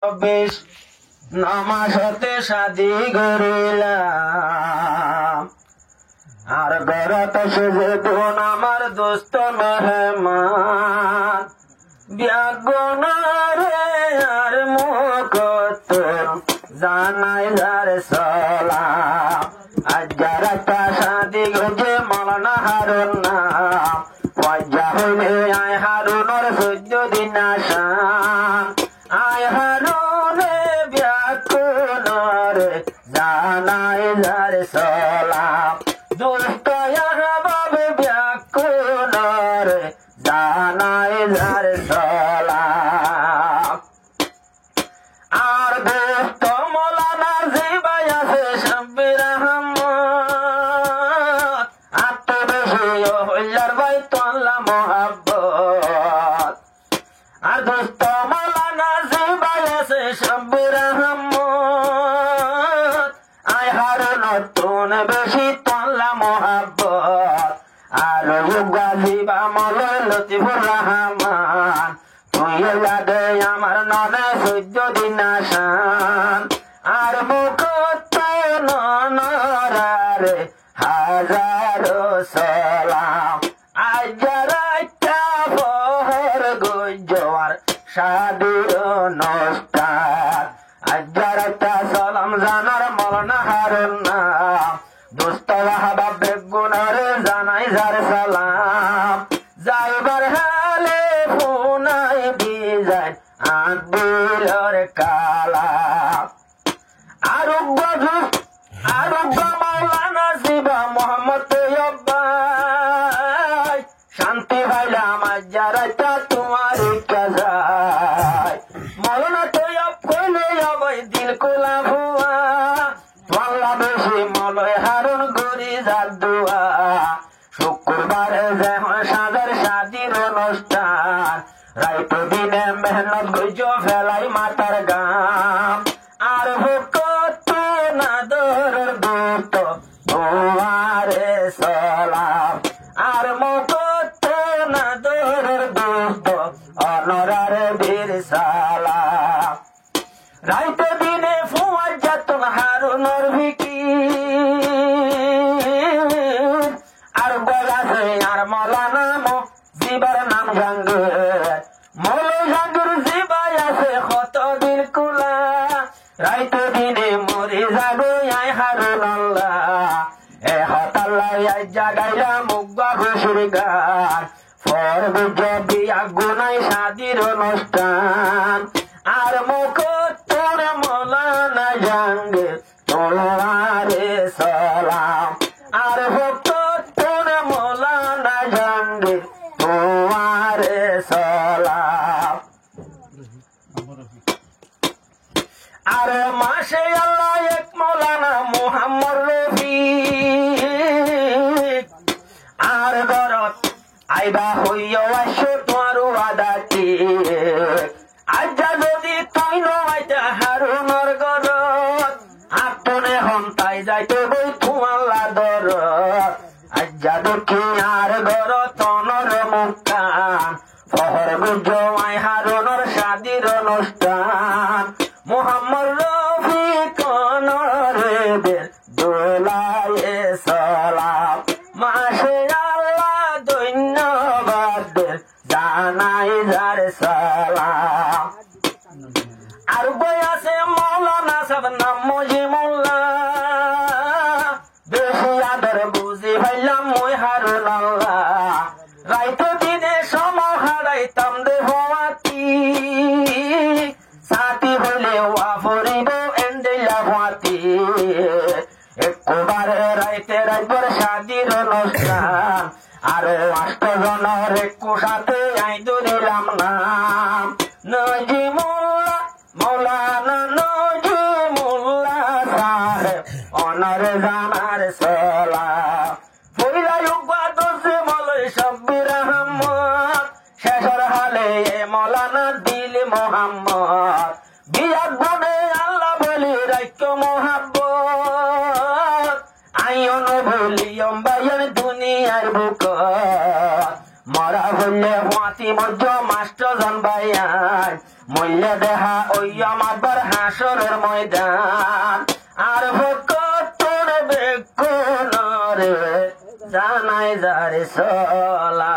বেশ নামাজতে শাদি গরিলাম আর গরত সুজে বোন আমার দোস্ত মেহমান ব্যাগুনারে আর মুখত জানাই যার সালাম আজ যারা শাদি গজে মালানা হারুন নাম ওয়াজা হইলে আয় হারুনর 14 দিন আসাম আয় হারুনে ব্যাকুনারে জানাই যার সালাম দুষ্ট আহবাব ব্যাকুনারে জানাই যার সালাম আর দোস্ত মৌলানা জিবাই আছে শাব্বির আহমদ আত্মবেশী হইলার বাইতুল্লাহ মোহাব্বত আর দোস্ত মৌলানা জিবাই আছে শাব্বির আহমদ আয় হারুন তুন বেশি তোল্লা মোহাব্বত আর গাজিবা মৌলা লতিফুর রহমান তুই লাগে আমার ননে 14 দিন আসান আর মুখত ননরারে হাজারো সালাম আজ যারা বহর গুজওয়ার শাদির অনুষ্ঠান আজ যারা সালাম জানার মৌলানা হারুন নাম দোস্ত আহবাব বেগুনারে জানাই যার সালাম যাইবার হালে ফোনাই দিজাই আদিলর কালাম আরোগ্য মৌলানা জিবা মোহাম্মদ তৈয়বাই শান্তি ভাইলাম আজ যারা তোমার কাজাই মৌলানা তৈয়ব কইলে আবাই দিল কোলা ভুয়া বাংলাদেশি মলয় হারুন গরি যার দুয়া শুক্রবারে যখন সাদের শাদির অনুষ্ঠান রাইত দিনে মেহনত গুজ ফেলাই মাতার গাম আর ভুকত না দর দুত তোমারে সালাম আর মুকত না দর দুত অনরারে বীর সালাম রাইত দিনে ফুয়ার যাতন হারুনর ভিকির আর বলাছে আর মৌলানা জিবার নাম জাঙ্গির মৌলাই জাঙ্গির জিবাই আছে কত দিন কুলা রাইত দিনে মরি যাবে আয় হারুন আল্লাহ এ হতাল্লাহ আজ জাগাইলা মুগ্গা খুশির গান ফর বিজবি আগুনাই শাদির অনুষ্ঠান আর মুখত তোর মৌলানা জাঙ্গির তোমারে সালাম আর ভক্ত তোর মৌলানা জাঙ্গির তোমারে সালাম আর মাসে আল্লাহ এক মৌলানা মুহাম্মদ রফিক আর গরত আইবা হইয়া আসো তোমার ওয়াদাটি আজ যদি তাই নয়টা হারুনর গরত আপনে হন তাই যাইতে বই তোমাল্লা দর আজ দেখি আর গরত অনর মুক্তান ফহর গুজমাই হারুনর শাদির অনুষ্ঠান মুহাম্মদ রফিক অনরে বের দোলায়ে সালাম মাসে আল্লাহ ধন্যবাদ জানাই যার সালাম আর বই আছে মৌলানা সাহেব নাম মজিমুল্লাহ বেশি আদর বুঝি ভাইলাম মই হারুন আল্লাহ রাইত দিনে সম হারাইতাম দেহাতি সাথী হইলে ওয়াফরিব এন্ডেলা হাতি একবারে রাইতে রাইবার শাদির অনুষ্ঠান আর 8 জনের সাথে আই ধরিলাম নাম নজিমুল্লাহ মৌলানা নজিমুল্লাহ সাহেব অনর জানার সালাম ফইলাই উবাদসে মলয় শাব্বির আহমদ শেষর হালে মৌলানা দিল মোহাম্মদ বিয়াত বনে আল্লাহ বলি রাইক্য মোহাব্বত আইন বলি অম্বায়ন দুনিয়ার বুক মরা হইলে হাতি মধ্য মাস্টার জানবাই মূল্য দেহা ওই আমার হাসরের ময়দান আর ভক্তর বেকুন রে জানাই যারে চলা